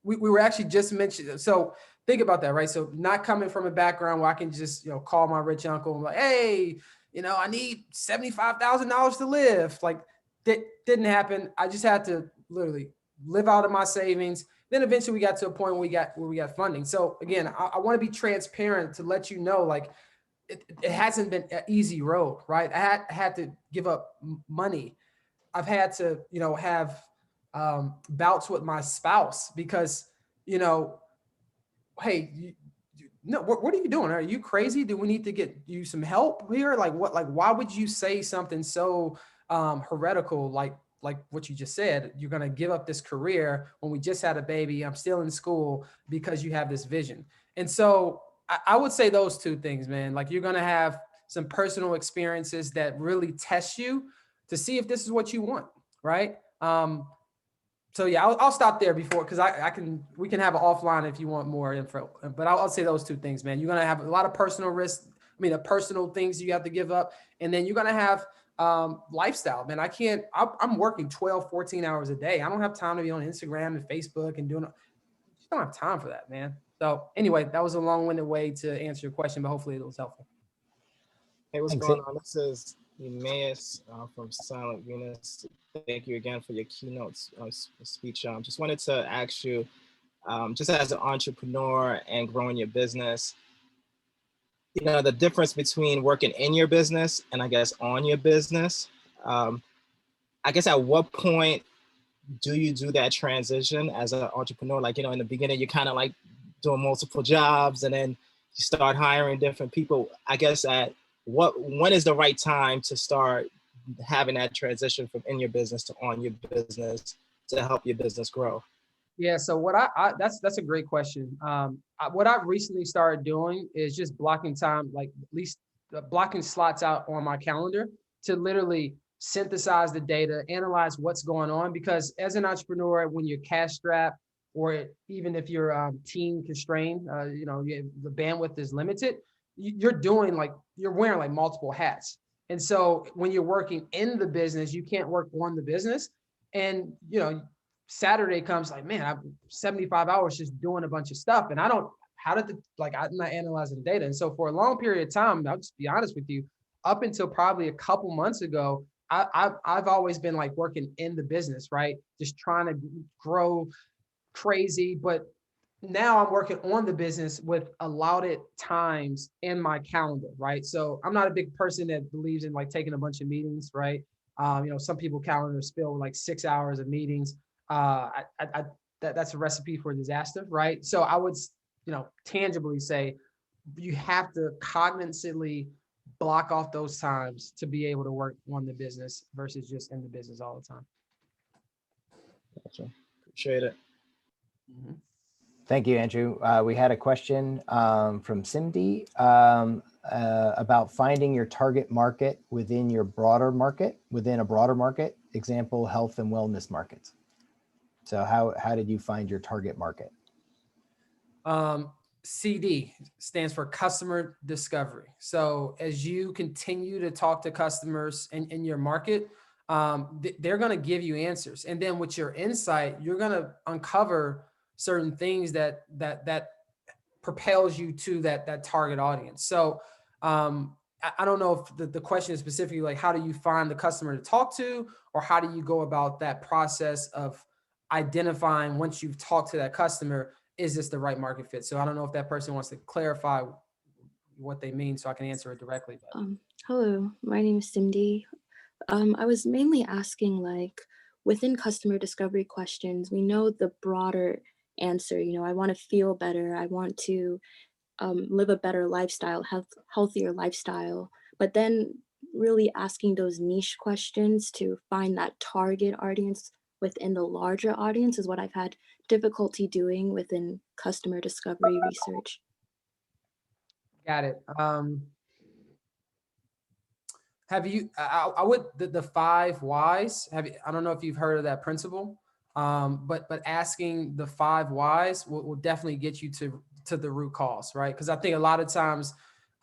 We were actually just mentioned. So think about that, right? So not coming from a background where I can just, call my rich uncle and be like, hey, I need $75,000 to live. Like that didn't happen. I just had to literally live out of my savings. Then eventually we got to a point where we got funding. So again, I want to be transparent to let you know, like, it hasn't been an easy road, right? I had to give up money. I've had to, have bouts with my spouse because, you know, hey, no, what are you doing? Are you crazy? Do we need to get you some help here? Like what, like, why would you say something so heretical, like what you just said? You're going to give up this career when we just had a baby. I'm still in school because you have this vision. And so I would say those two things, man. Like you're going to have some personal experiences that really test you to see if this is what you want. Right. So yeah, I'll stop there before, because we can have an offline if you want more info, but I'll say those two things, man. You're going to have a lot of personal risks. I mean, the personal things you have to give up, and then you're going to have lifestyle, man. I'm working 12, 14 hours a day. I don't have time to be on Instagram and Facebook and doing, just don't have time for that, man. So anyway, that was a long-winded way to answer your question, but hopefully it was helpful. Hey, what's Thanks. going on? This is Emmaus from Silent Venus. Thank you again for your keynote speech. Just wanted to ask you, just as an entrepreneur and growing your business, you know, the difference between working in your business and I guess on your business. I guess at what point do you do that transition as an entrepreneur? Like, you know, in the beginning, you're kind of like doing multiple jobs and then you start hiring different people. I guess when is the right time to start having that transition from in your business to on your business to help your business grow? Yeah, so that's a great question. What I've recently started doing is just blocking time, like at least blocking slots out on my calendar to literally synthesize the data, analyze what's going on. Because as an entrepreneur, when you're cash strapped, or even if you're team constrained, you know, the bandwidth is limited, you're wearing like multiple hats. And so when you're working in the business, you can't work on the business. And, you know, Saturday comes like, man, I'm 75 hours just doing a bunch of stuff. And I'm not analyzing the data. And so for a long period of time, I'll just be honest with you, up until probably a couple months ago, I've always been like working in the business, right? Just trying to grow crazy. But now I'm working on the business with allotted times in my calendar, right? So I'm not a big person that believes in like taking a bunch of meetings, right? You know, some people calendars fill like 6 hours of meetings. That's a recipe for disaster, right? So I would, you know, tangibly say you have to cognitively block off those times to be able to work on the business versus just in the business all the time. Gotcha. Appreciate it. Mm-hmm. Thank you, Andrew. We had a question from Cindy about finding your target market within a broader market, example, health and wellness markets. So how did you find your target market? CD stands for customer discovery. So as you continue to talk to customers in your market, they're going to give you answers. And then with your insight, you're going to uncover certain things that propels you to that target audience. So I don't know if the question is specifically like, how do you find the customer to talk to, or how do you go about that process of identifying, once you've talked to that customer, is this the right market fit? So I don't know if that person wants to clarify what they mean so I can answer it directly. Hello, my name is Cindy. I was mainly asking, like, within customer discovery questions, we know the broader answer, you know, I want to feel better. I want to live a better lifestyle, healthier lifestyle. But then really asking those niche questions to find that target audience within the larger audience is what I've had difficulty doing within customer discovery research. Got it. Have you, I would, the 5 whys, I don't know if you've heard of that principle, but asking the 5 whys will definitely get you to the root cause, right? Because I think a lot of times,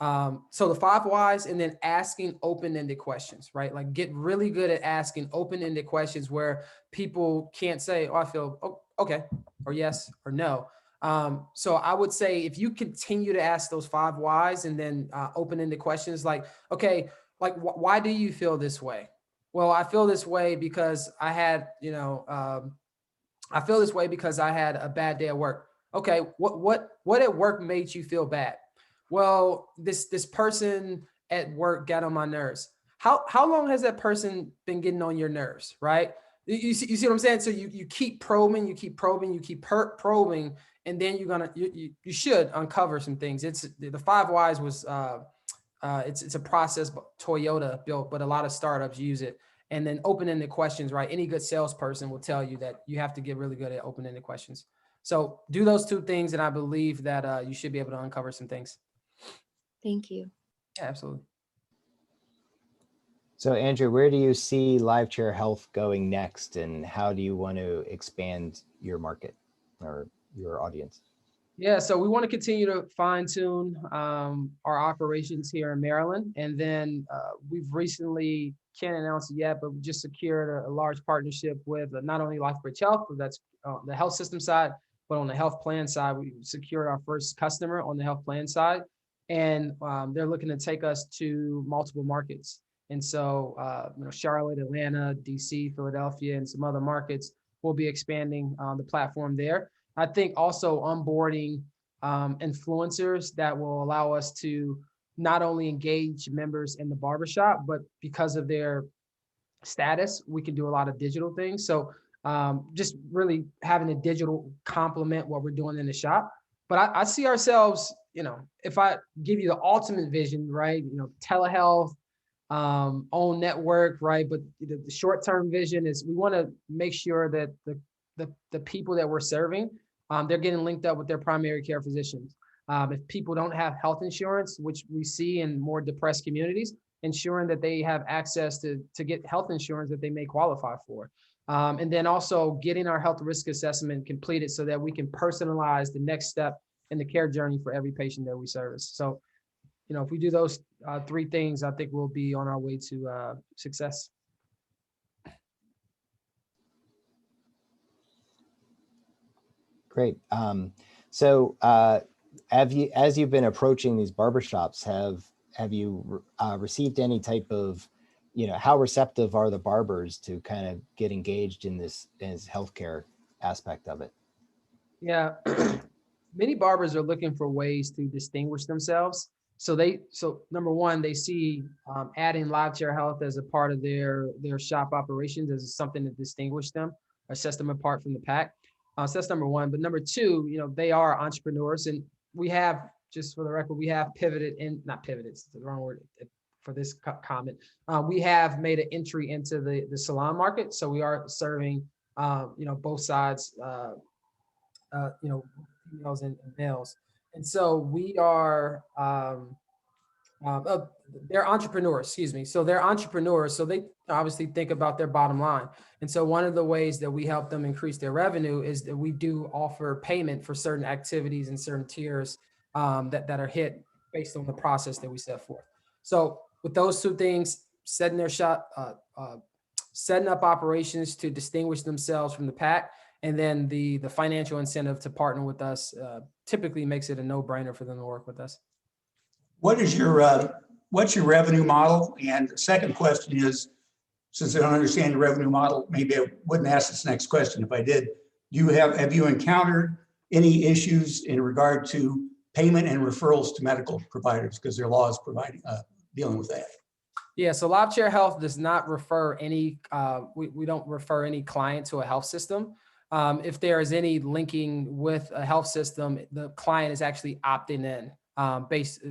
so the 5 whys, and then asking open-ended questions, right? Like get really good at asking open-ended questions where people can't say, oh, I feel okay, or yes, or no. So I would say if you continue to ask those 5 whys and then open-ended questions like, okay, like, why do you feel this way? Well, I feel this way because I had, you know, I feel this way because I had a bad day at work. Okay, what at work made you feel bad? Well, this person at work got on my nerves. How long has that person been getting on your nerves, right? You see what I'm saying? So you keep probing, you keep probing, and then you should uncover some things. It's the 5 whys was it's a process Toyota built, but a lot of startups use it. And then open-ended questions, right? Any good salesperson will tell you that you have to get really good at open-ended questions. So do those 2 things, and I believe that you should be able to uncover some things. Thank you. Yeah, absolutely. So Andrew, where do you see LiveChair Health going next, and how do you want to expand your market or your audience? Yeah, so we want to continue to fine tune our operations here in Maryland. And then we've recently, can't announce it yet, but we just secured a large partnership with not only LifeBridge Health, but that's the health system side, but on the health plan side, we secured our first customer on the health plan side. And they're looking to take us to multiple markets. And so, Charlotte, Atlanta, DC, Philadelphia, and some other markets will be expanding the platform there. I think also onboarding influencers that will allow us to not only engage members in the barbershop, but because of their status, we can do a lot of digital things. So just really having a digital complement what we're doing in the shop. But I see ourselves, if I give you the ultimate vision, right, telehealth, own network, right? But the short-term vision is we want to make sure that the people that we're serving, they're getting linked up with their primary care physicians. If people don't have health insurance, which we see in more depressed communities, ensuring that they have access to get health insurance that they may qualify for. And then also getting our health risk assessment completed so that we can personalize the next step in the care journey for every patient that we service. So, if we do those 3 things, I think we'll be on our way to success. Great. So as you've been approaching these barbershops, have you received any type of, how receptive are the barbers to kind of get engaged in this healthcare aspect of it? Yeah, many barbers are looking for ways to distinguish themselves. So number one, they see adding LiveChair Health as a part of their shop operations as something to distinguish them or sets them apart from the pack. So that's number one. But number 2, they are entrepreneurs, and we have, just for the record, we have not pivoted, it's the wrong word for this comment. We have made an entry into the salon market. So we are serving, both sides, females and males. And so we are, they're entrepreneurs, excuse me. So they're entrepreneurs. So they obviously think about their bottom line. And so one of the ways that we help them increase their revenue is that we do offer payment for certain activities and certain tiers that are hit based on the process that we set forth. So with those 2 things, setting their shop, setting up operations to distinguish themselves from the pack, and then the financial incentive to partner with us typically makes it a no-brainer for them to work with us. What's your revenue model? And the second question is, since I don't understand your revenue model, maybe I wouldn't ask this next question if I did. Have you encountered any issues in regard to payment and referrals to medical providers, because their law is dealing with that? Yeah, so LiveChair Health does not refer any, we don't refer any client to a health system. If there is any linking with a health system, the client is actually opting in.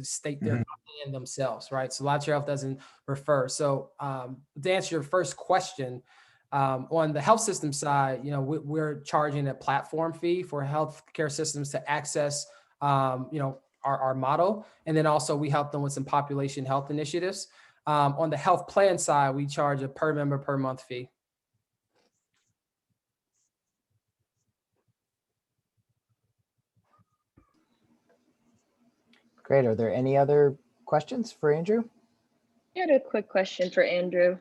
State they're opting in themselves, right? So LiveChair Health doesn't refer. So to answer your first question, on the health system side, we're charging a platform fee for healthcare systems to access, our model, and then also we help them with some population health initiatives. On the health plan side, we charge a per member per month fee. Great. Are there any other questions for Andrew? I had a quick question for Andrew.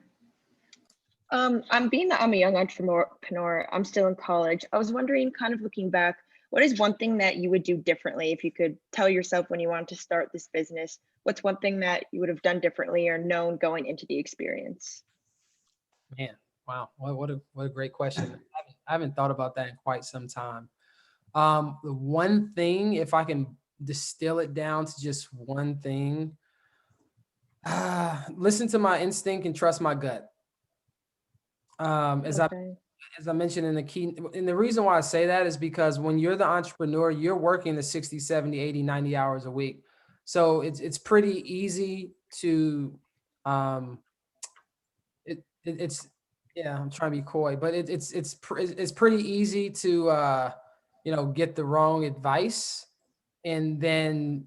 I'm a young entrepreneur. I'm still in college. I was wondering, kind of looking back, what is one thing that you would do differently if you could tell yourself when you wanted to start this business? What's one thing that you would have done differently or known going into the experience? Man, wow, what a great question. I haven't thought about that in quite some time. The one thing, if I can distill it down to just one thing, listen to my instinct and trust my gut. As I've as I mentioned in the key, and the reason why I say that is because when you're the entrepreneur, you're working the 60, 70, 80, 90 hours a week. So it's pretty easy to, it's, yeah, I'm trying to be coy, but it's pretty easy to, get the wrong advice. And then,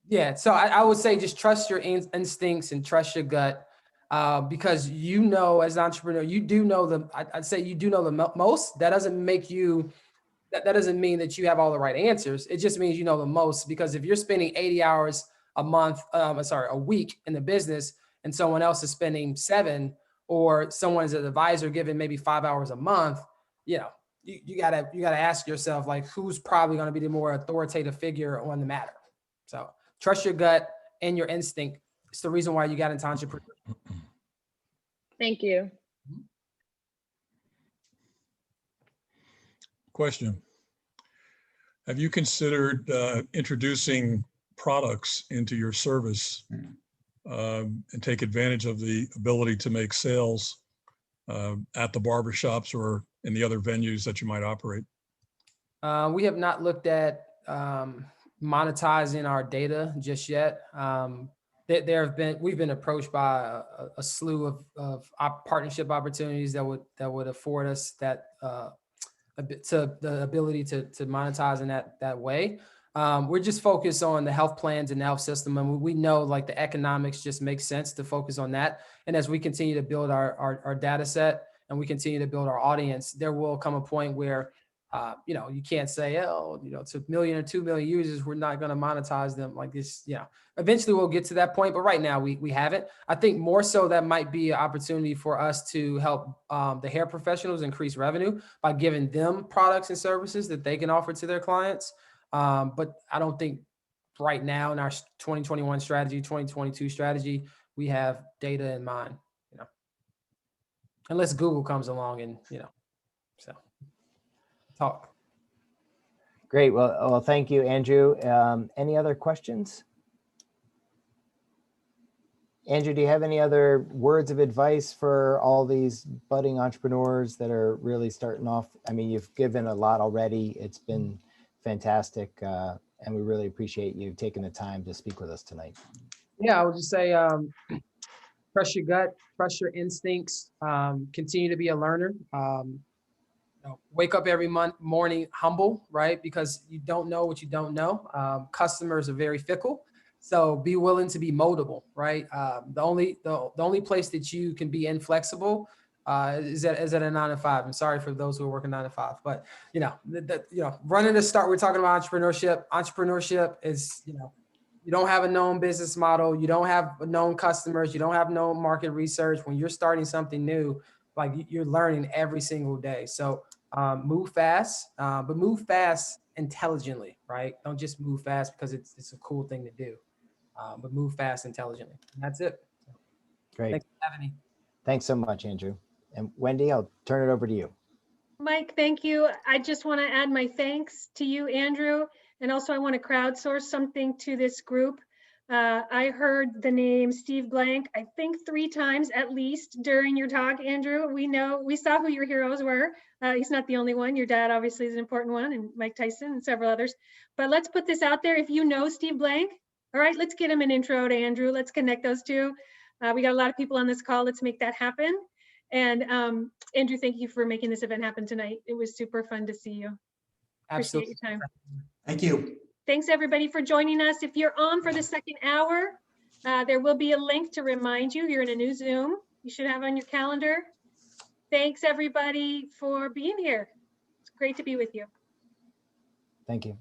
yeah, so I would say just trust your instincts and trust your gut, because as an entrepreneur, you do know I'd say you do know the most. That doesn't make you, that doesn't mean that you have all the right answers. It just means you know the most, because if you're spending 80 hours a week in the business and someone else is spending 7, or someone's an advisor giving maybe 5 hours a month, you gotta ask yourself, like, who's probably going to be the more authoritative figure on the matter. So trust your gut and your instinct. It's the reason why you got into entrepreneurship. Thank you. Question. Have you considered introducing products into your service and take advantage of the ability to make sales at the barbershops or in the other venues that you might operate? We have not looked at monetizing our data just yet. We've been approached by a slew of partnership opportunities that would afford us that the ability to monetize in that way. We're just focused on the health plans and the health system, and we know like the economics just makes sense to focus on that. And as we continue to build our data set and we continue to build our audience, there will come a point where you can't say, to 1 million or 2 million users, we're not going to monetize them like this. Eventually we'll get to that point, but right now we haven't. I think more so that might be an opportunity for us to help the hair professionals increase revenue by giving them products and services that they can offer to their clients. But I don't think right now in our 2021 strategy, 2022 strategy, we have data in mind, unless Google comes along and, so talk. Great. Well, thank you, Andrew. Any other questions? Andrew, do you have any other words of advice for all these budding entrepreneurs that are really starting off? I mean, you've given a lot already. It's been fantastic. And we really appreciate you taking the time to speak with us tonight. Yeah, I would just say, trust your gut, trust your instincts, continue to be a learner. Wake up every morning humble, right? Because you don't know what you don't know. Customers are very fickle. So be willing to be moldable, right? The only place that you can be inflexible is at a 9 to 5. I'm sorry for those who are working 9 to 5, but running to start. We're talking about entrepreneurship. Entrepreneurship is you don't have a known business model, you don't have known customers, you don't have known market research. When you're starting something new, like you're learning every single day. So move fast, but move fast intelligently, right? Don't just move fast because it's a cool thing to do. But move fast intelligently. And that's it. Great. Thanks for having me. Thanks so much, Andrew. And Wendy, I'll turn it over to you. Mike, thank you. I just want to add my thanks to you, Andrew. And also I want to crowdsource something to this group. I heard the name Steve Blank, I think 3 times at least during your talk, Andrew. We saw who your heroes were. He's not the only one. Your dad obviously is an important one, and Mike Tyson and several others. But let's put this out there. If you know Steve Blank, all right, let's get him an intro to Andrew. Let's connect those two. We got a lot of people on this call. Let's make that happen. And Andrew, thank you for making this event happen tonight. It was super fun to see you. Absolutely. Appreciate your time. Thank you. Thanks everybody for joining us. If you're on for the second hour, there will be a link to remind you you're in a new Zoom. You should have on your calendar. Thanks everybody for being here. It's great to be with you. Thank you.